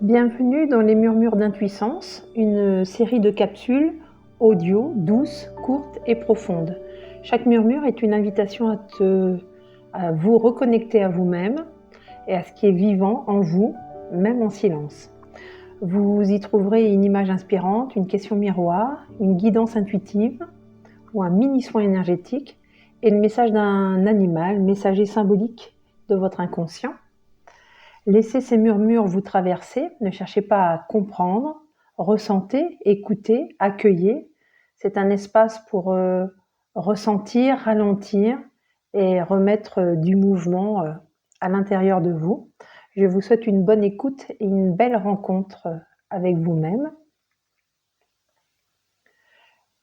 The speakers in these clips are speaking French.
Bienvenue dans les Murmures d'Intuissance, une série de capsules audio douces, courtes et profondes. Chaque murmure est une invitation à vous reconnecter à vous-même et à ce qui est vivant en vous, même en silence. Vous y trouverez une image inspirante, une question miroir, une guidance intuitive ou un mini soin énergétique et le message d'un animal, messager symbolique de votre inconscient. Laissez ces murmures vous traverser, ne cherchez pas à comprendre, ressentez, écoutez, accueillez. C'est un espace pour ressentir, ralentir et remettre du mouvement à l'intérieur de vous. Je vous souhaite une bonne écoute et une belle rencontre avec vous-même.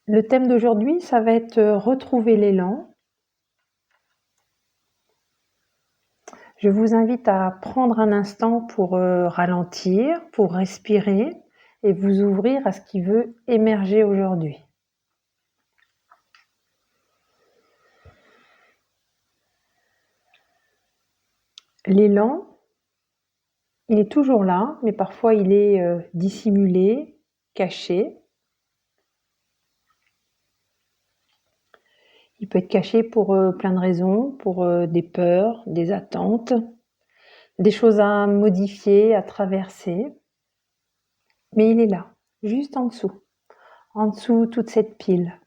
Le thème d'aujourd'hui, ça va être retrouver l'élan. Je vous invite à prendre un instant pour ralentir, pour respirer et vous ouvrir à ce qui veut émerger aujourd'hui. L'élan, il est toujours là, mais parfois il est dissimulé, caché. Il peut être caché pour plein de raisons, pour des peurs, des attentes, des choses à modifier, à traverser. Mais il est là, juste en dessous toute cette pile.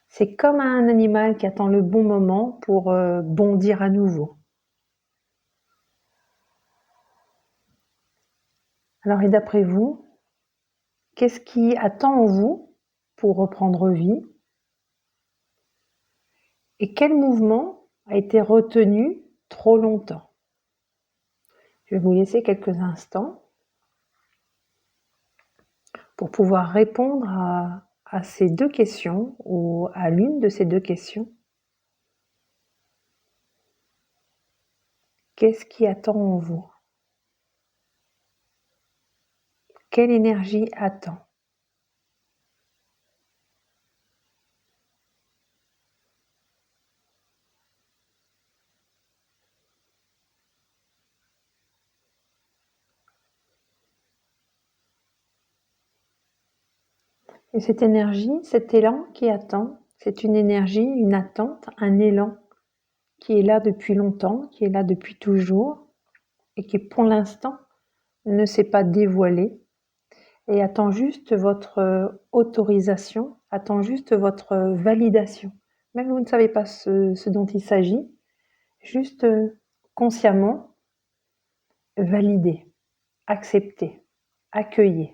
C'est comme un animal qui attend le bon moment pour bondir à nouveau. Alors, et d'après vous, qu'est-ce qui attend en vous pour reprendre vie? Et quel mouvement a été retenu trop longtemps? Je vais vous laisser quelques instants pour pouvoir répondre à ces deux questions ou à l'une de ces deux questions. Qu'est-ce qui attend en vous? Quelle énergie attend? Et cette énergie, cet élan qui attend, c'est une énergie, une attente, un élan qui est là depuis longtemps, qui est là depuis toujours et qui pour l'instant ne s'est pas dévoilé et attend juste votre autorisation, attend juste votre validation. Même vous ne savez pas ce dont il s'agit, juste consciemment valider, accepter, accueillir.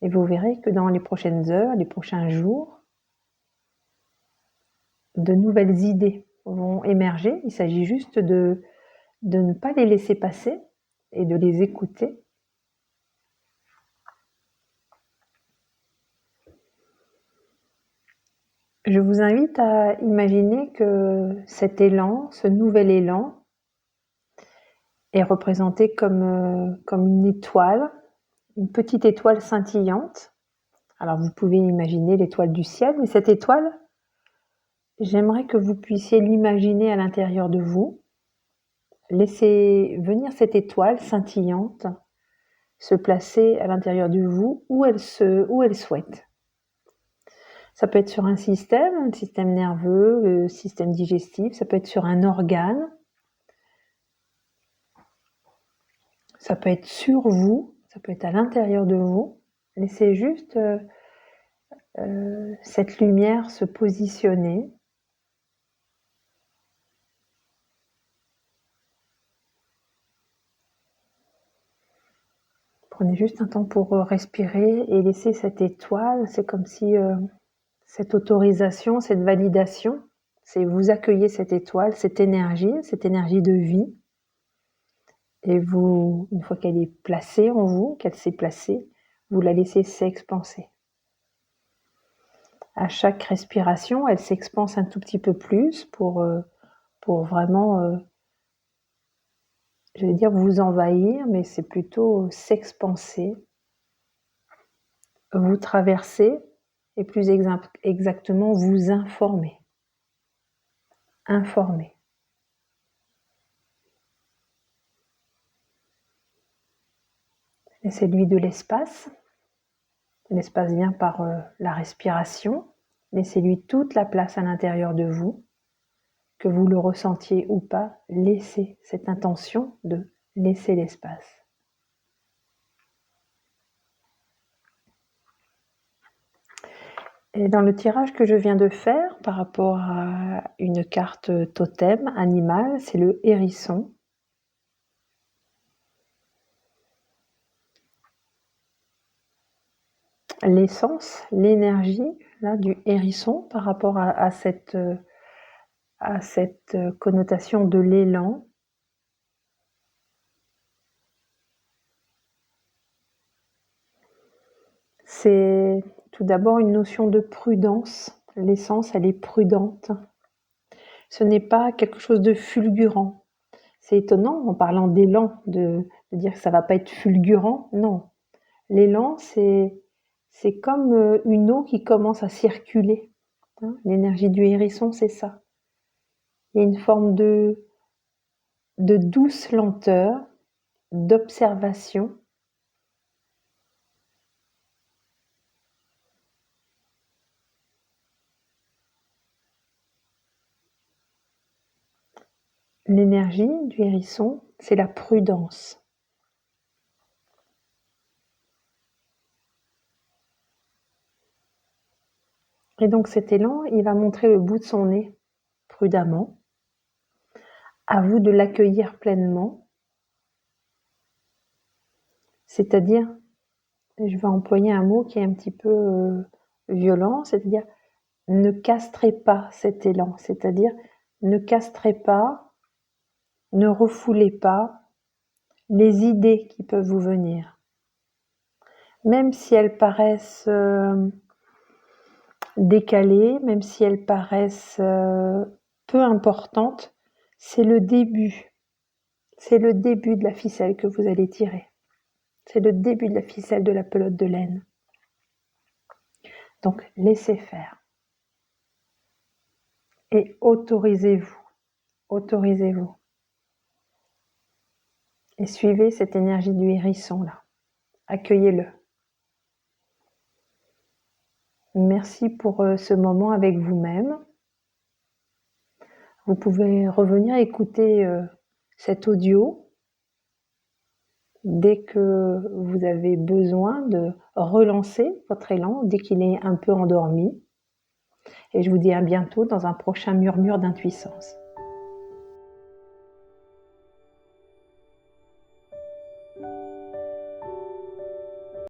Et vous verrez que dans les prochaines heures, les prochains jours, de nouvelles idées vont émerger. Il s'agit juste de ne pas les laisser passer et de les écouter. Je vous invite à imaginer que cet élan, ce nouvel élan, est représenté comme une étoile, une petite étoile scintillante. Alors vous pouvez imaginer l'étoile du ciel, mais cette étoile, j'aimerais que vous puissiez l'imaginer à l'intérieur de vous. Laissez venir cette étoile scintillante se placer à l'intérieur de vous où elle souhaite. Ça peut être sur un système, le système nerveux, le système digestif, ça peut être sur un organe, ça peut être sur vous, ça peut être à l'intérieur de vous. Laissez juste cette lumière se positionner. Prenez juste un temps pour respirer et laisser cette étoile, c'est comme si cette autorisation, cette validation, c'est vous accueillez cette étoile, cette énergie de vie. Et vous, une fois qu'elle est placée en vous, qu'elle s'est placée, vous la laissez s'expanser. À chaque respiration, elle s'expanse un tout petit peu plus pour vraiment, je vais dire vous envahir, mais c'est plutôt s'expanser, vous traverser et plus exactement vous informer. Informer. Laissez-lui de l'espace. L'espace vient par la respiration. Laissez-lui toute la place à l'intérieur de vous. Que vous le ressentiez ou pas, laissez cette intention de laisser l'espace. Et dans le tirage que je viens de faire par rapport à une carte totem animale, c'est le hérisson. L'essence, l'énergie là, du hérisson par rapport à cette connotation de l'élan. C'est tout d'abord une notion de prudence. L'essence, elle est prudente. Ce n'est pas quelque chose de fulgurant. C'est étonnant en parlant d'élan de dire que ça va pas être fulgurant. Non. L'élan, c'est comme une eau qui commence à circuler. Hein. L'énergie du hérisson, c'est ça. Il y a une forme de douce lenteur, d'observation. L'énergie du hérisson, c'est la prudence. Et donc cet élan, il va montrer le bout de son nez prudemment. À vous de l'accueillir pleinement. C'est-à-dire, je vais employer un mot qui est un petit peu violent, c'est-à-dire ne castrez pas cet élan, c'est-à-dire ne castrez pas, ne refoulez pas les idées qui peuvent vous venir. Même si elles paraissent décalées, même si elles paraissent peu importantes, c'est le début. C'est le début de la ficelle que vous allez tirer. C'est le début de la ficelle de la pelote de laine. Donc, laissez faire. Et autorisez-vous. Autorisez-vous. Et suivez cette énergie du hérisson là. Accueillez-le. Merci pour ce moment avec vous-même. Vous pouvez revenir écouter cet audio dès que vous avez besoin de relancer votre élan, dès qu'il est un peu endormi. Et je vous dis à bientôt dans un prochain murmure d'intuissance.